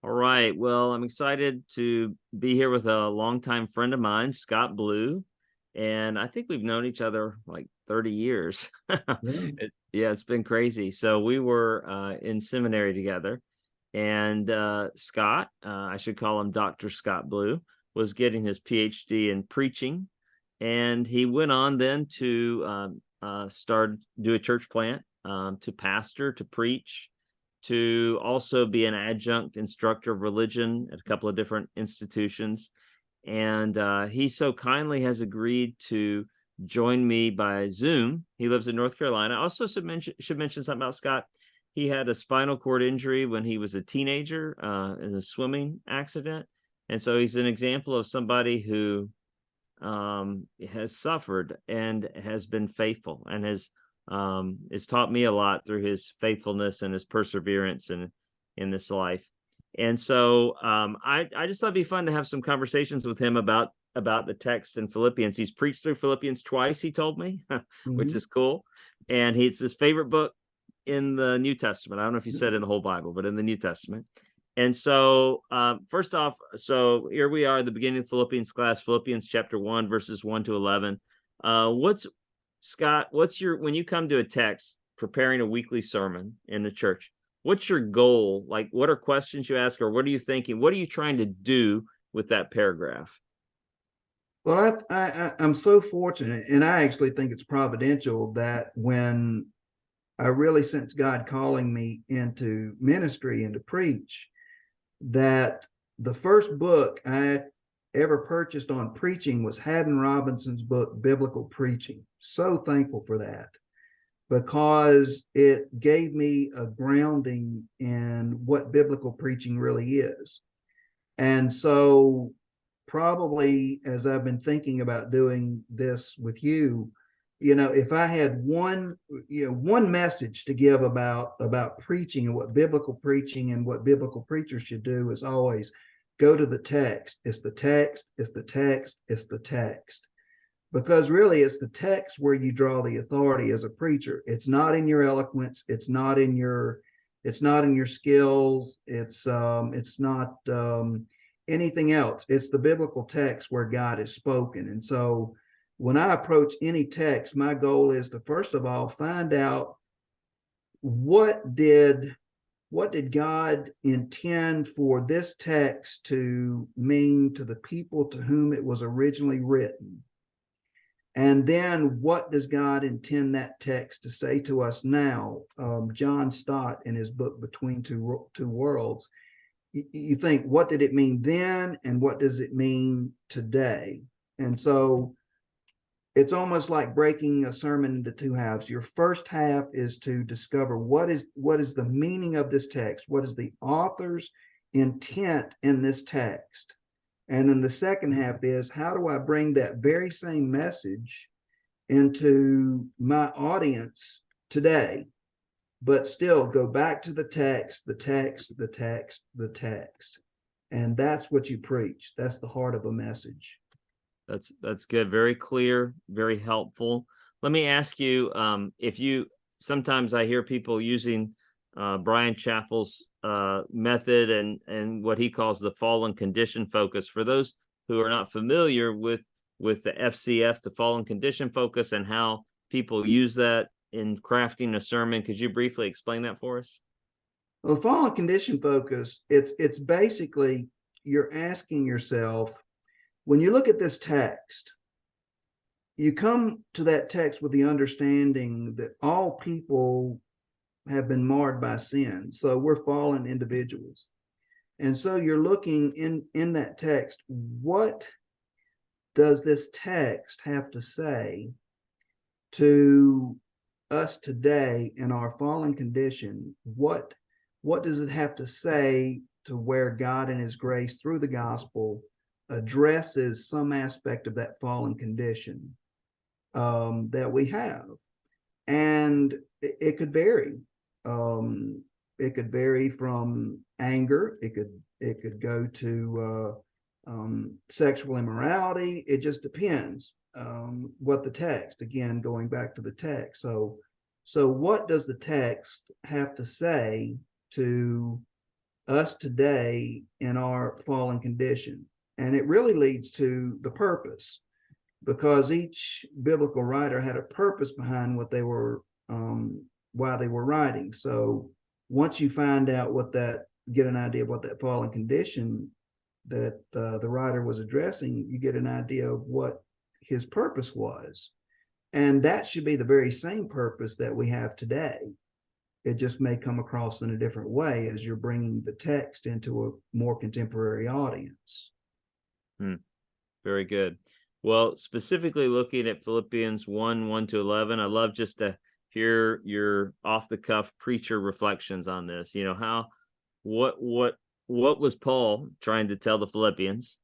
All right. Well, I'm excited to be here with a longtime friend of mine, Scott Blue. And I think we've known each other like 30 years. Yeah. Yeah, it's been crazy. So we were in seminary together. And Scott, I should call him Dr. Scott Blue, was getting his Ph.D. in preaching. And he went on then to do a church plant, to pastor, to preach, to also be an adjunct instructor of religion at a couple of different institutions. And he so kindly has agreed to join me by Zoom. He lives in North Carolina. I also should mention something about Scott. He had a spinal cord injury when he was a teenager in a swimming accident. And so he's an example of somebody who has suffered and has been faithful, and has taught me a lot through his faithfulness and his perseverance in this life. And so I just thought it'd be fun to have some conversations with him about the text in Philippians. He's preached through Philippians twice, he told me, which Mhm. is cool. And it's his favorite book in the New Testament. I don't know if you said in the whole Bible, but in the New Testament. And so, first off, so here we are at the beginning of Philippians class, Philippians chapter 1, verses 1 to 11. Scott, when you come to a text, preparing a weekly sermon in the church, what's your goal? Like, what are questions you ask, or what are you thinking? What are you trying to do with that paragraph? Well, I'm so fortunate, and I actually think it's providential that when I really sense God calling me into ministry and to preach, that the first book I ever purchased on preaching was Haddon Robinson's book, Biblical Preaching. So thankful for that, because it gave me a grounding in what biblical preaching really is. And so, probably as I've been thinking about doing this with you, if I had one message to give about preaching and what biblical preaching and what biblical preachers should do, is always go to the text. It's the text, it's the text, it's the text. Because really it's the text where you draw the authority as a preacher. It's not in your eloquence, it's not in your skills, it's not anything else. It's the biblical text where God has spoken. And so when I approach any text, my goal is to first of all find out what did God intend for this text to mean to the people to whom it was originally written. And then what does God intend that text to say to us now? John Stott, in his book Between Two Worlds, you think, what did it mean then, and what does it mean today? And so it's almost like breaking a sermon into two halves. Your first half is to discover what is the meaning of this text, what is the author's intent in this text. And then the second half is, how do I bring that very same message into my audience today, but still go back to the text, the text, the text, the text. And that's what you preach. That's the heart of a message. That's good. Very clear, very helpful. Let me ask you, if you sometimes I hear people using Brian Chappell's method and what he calls the fallen condition focus. For those who are not familiar with the FCF, the fallen condition focus, and how people use that in crafting a sermon, could you briefly explain that for us? Well, the fallen condition focus, it's basically, you're asking yourself, when you look at this text, you come to that text with the understanding that all people have been marred by sin. So we're fallen individuals. And so you're looking in that text, what does this text have to say to us today in our fallen condition? What does it have to say to where God in his grace through the gospel addresses some aspect of that fallen condition that we have? And it could vary. It could vary from anger. It could go to sexual immorality. It just depends what the text. Again, going back to the text. So what does the text have to say to us today in our fallen condition. And it really leads to the purpose, because each biblical writer had a purpose behind what they were, why they were writing. So once you find out get an idea of what that fallen condition that the writer was addressing, you get an idea of what his purpose was. And that should be the very same purpose that we have today. It just may come across in a different way as you're bringing the text into a more contemporary audience. Very good. Well, specifically looking at Philippians 1:1-11, I love just to hear your off-the-cuff preacher reflections on this. What was Paul trying to tell the Philippians?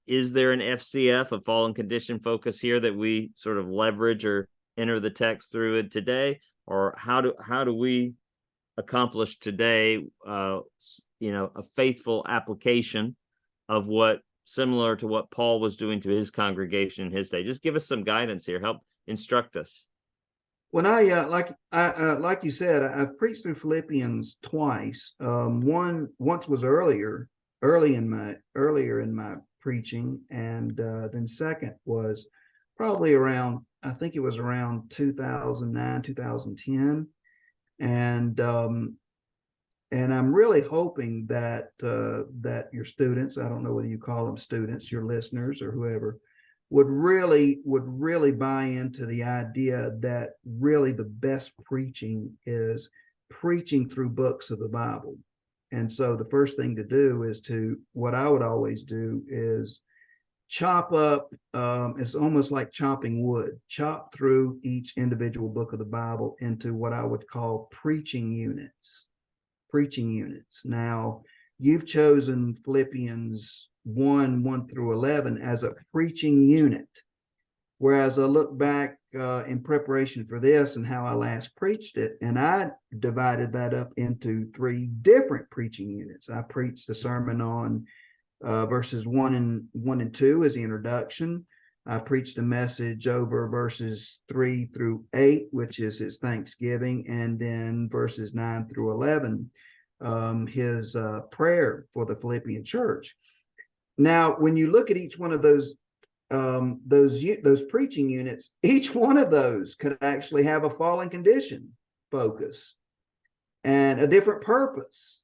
Is there an FCF, a fallen condition focus here that we sort of leverage or enter the text through it today? Or how do we accomplish today, a faithful application of similar to what Paul was doing to his congregation in his day? Just give us some guidance here. Help instruct us. When like you said, I've preached through Philippians twice. Once was earlier in my preaching, and then second was probably around, I think it was around 2009, 2010, and I'm really hoping that that your students, I don't know whether you call them students, your listeners or whoever, would really buy into the idea that really the best preaching is preaching through books of the Bible. And so the first thing to do is what I would always do is chop up, it's almost like chopping wood, chop through each individual book of the Bible into what I would call preaching units. Now, you've chosen Philippians 1:1-11 as a preaching unit, whereas I look back in preparation for this and how I last preached it, and I divided that up into 3 different preaching units. I preached the sermon on verses 1 and 2 as the introduction. I preached a message over verses 3-8, which is his thanksgiving, and then verses 9-11, his prayer for the Philippian church. Now, when you look at each one of those preaching units, each one of those could actually have a fallen condition focus and a different purpose.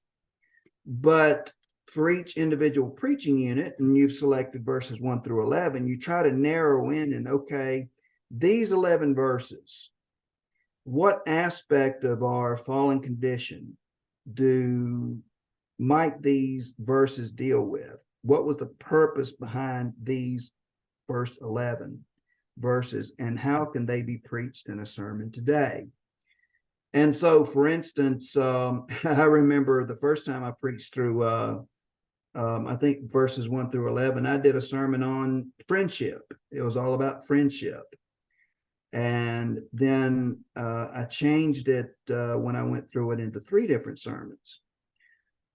But for each individual preaching unit, and you've selected verses 1-11, you try to narrow in and, okay, these 11 verses, what aspect of our fallen condition might these verses deal with? What was the purpose behind these first 11 verses, and how can they be preached in a sermon today? And so, for instance, I remember the first time I preached through, I think verses 1-11, I did a sermon on friendship. It was all about friendship. And then I changed it when I went through it into 3 different sermons.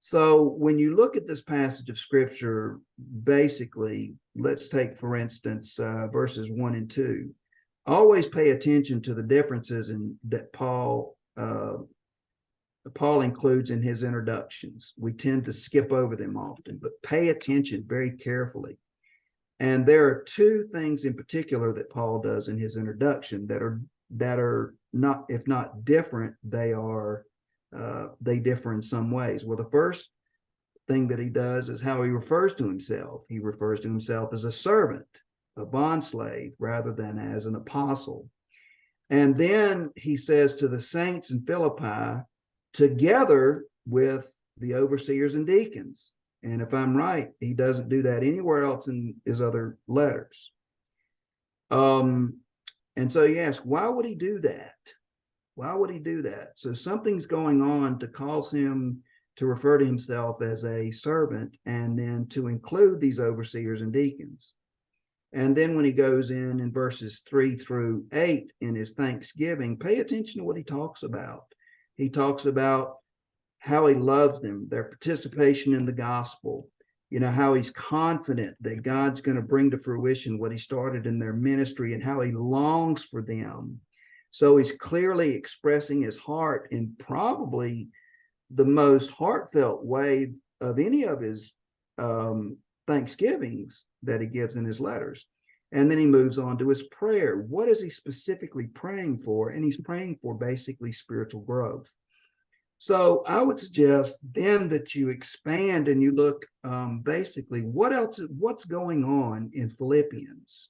So when you look at this passage of scripture, basically, let's take, for instance, verses 1 and 2. Always pay attention to the differences that Paul includes in his introductions. We tend to skip over them often, but pay attention very carefully. And there are 2 things in particular that Paul does in his introduction that are not, if not different, they differ in some ways. Well, the first thing that he does is how he refers to himself. He refers to himself as a servant, a bondslave, rather than as an apostle. And then he says to the saints in Philippi, together with the overseers and deacons. And if I'm right, he doesn't do that anywhere else in his other letters. And so you ask, why would he do that? Why would he do that? So something's going on to cause him to refer to himself as a servant, and then to include these overseers and deacons. And then when he goes in verses 3-8 in his thanksgiving, pay attention to what he talks about. He talks about how he loves them, their participation in the gospel, how he's confident that God's going to bring to fruition what he started in their ministry, and how he longs for them. So he's clearly expressing his heart, and probably the most heartfelt way of any of his thanksgivings that he gives in his letters. And then he moves on to his prayer. What is he specifically praying for? And he's praying for basically spiritual growth. So I would suggest then that you expand and you look basically what's going on in Philippians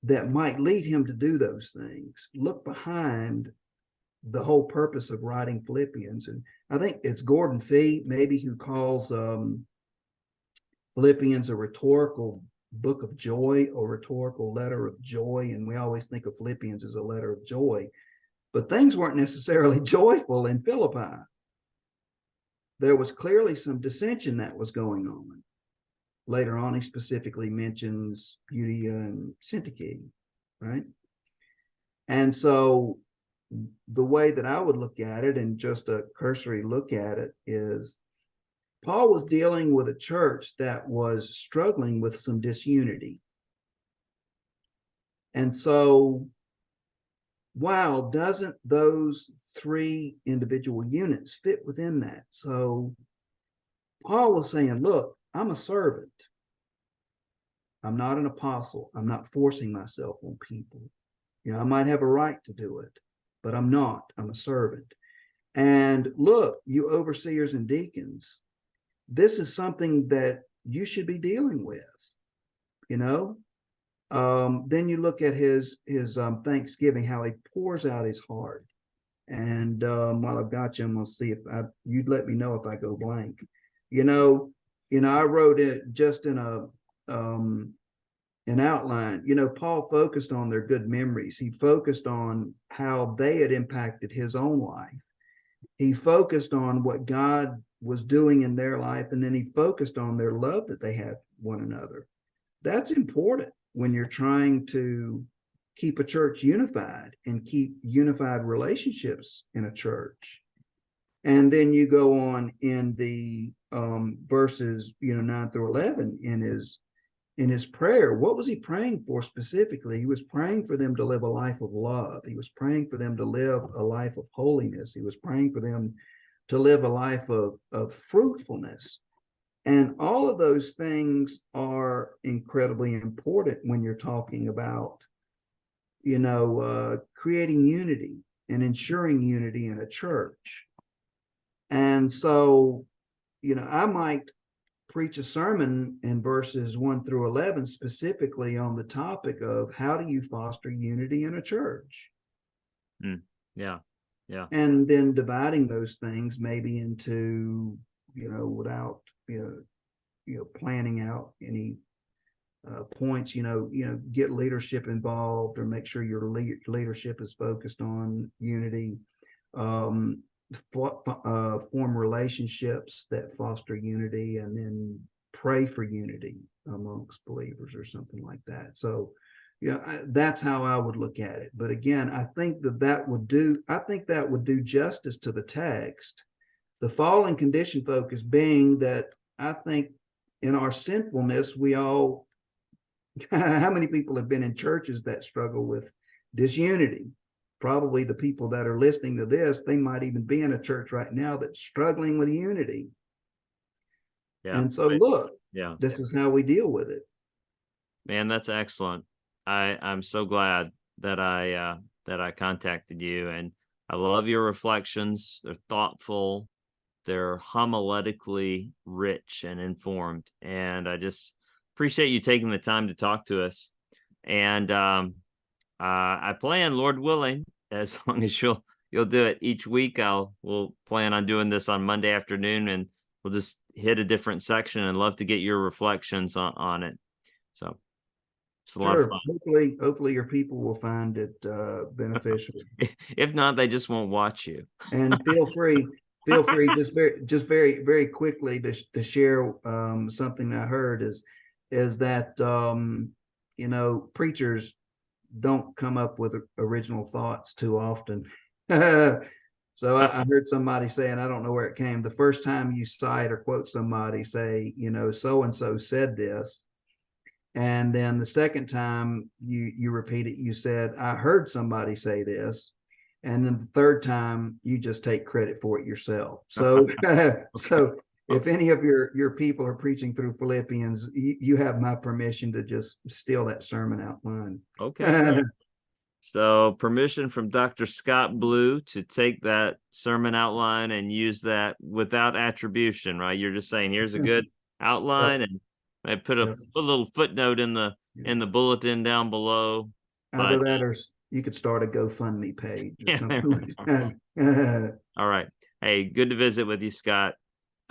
that might lead him to do those things. Look behind the whole purpose of writing Philippians. And I think it's Gordon Fee, maybe, who calls Philippians a rhetorical book of joy or rhetorical letter of joy. And we always think of Philippians as a letter of joy. But things weren't necessarily joyful in Philippi. There was clearly some dissension that was going on. Later on, he specifically mentions Euodia and Syntyche, right? And so the way that I would look at it, and just a cursory look at it, is Paul was dealing with a church that was struggling with some disunity. And so, wow, doesn't those three individual units fit within that? So Paul was saying, look, I'm a servant. I'm not an apostle. I'm not forcing myself on people. I might have a right to do it, but I'm not. I'm a servant. And look, you overseers and deacons, this is something that you should be dealing with, Then you look at his Thanksgiving, how he pours out his heart. And while I've got you, I'm going to see if you'd let me know if I go blank. I wrote it just in an outline. Paul focused on their good memories. He focused on how they had impacted his own life. He focused on what God was doing in their life, and then he focused on their love that they had for one another. That's important when you're trying to keep a church unified and keep unified relationships in a church. And then you go on in the verses 9 through 11 in his prayer. What was he praying for specifically? He was praying for them to live a life of love. He was praying for them to live a life of holiness. He was praying for them to live a life of fruitfulness. And all of those things are incredibly important when you're talking about, creating unity and ensuring unity in a church. And so, I might preach a sermon in verses 1 through 11 specifically on the topic of how do you foster unity in a church? Yeah. And then dividing those things maybe into, without, planning out any points, get leadership involved, or make sure your leadership is focused on unity. Form relationships that foster unity, and then pray for unity amongst believers or something like that. So, that's how I would look at it. But again, I think that would do justice to the text. The fallen condition focus being that I think in our sinfulness, we all, how many people have been in churches that struggle with disunity? Probably the people that are listening to this, they might even be in a church right now that's struggling with unity. Yeah. And so look, this is how we deal with it. Man, that's excellent. I'm so glad that I contacted you, and I love your reflections. They're thoughtful, they're homiletically rich and informed, and I just appreciate you taking the time to talk to us. And I plan, Lord willing, as long as you'll do it each week, we'll plan on doing this on Monday afternoon, and we'll just hit a different section, and love to get your reflections on it. So it's a lot of fun. Hopefully your people will find it beneficial. If not, they just won't watch you. And feel free just very, very quickly to share something I heard is that preachers don't come up with original thoughts too often. So I heard somebody say, and I don't know where it came, the first time you cite or quote somebody, say, so-and-so said this. And then the second time you repeat it, you said, I heard somebody say this. and then the third time you just take credit for it yourself. So, so if any of your people are preaching through Philippians, you have my permission to just steal that sermon outline. Okay. So permission from Dr. Scott Blue to take that sermon outline and use that without attribution, right? You're just saying, here's a good outline, Yep. and I put a Yep. little footnote in the bulletin down below. Either But that, or you could start a GoFundMe page or yeah, something like that. all right. Hey, good to visit with you, Scott.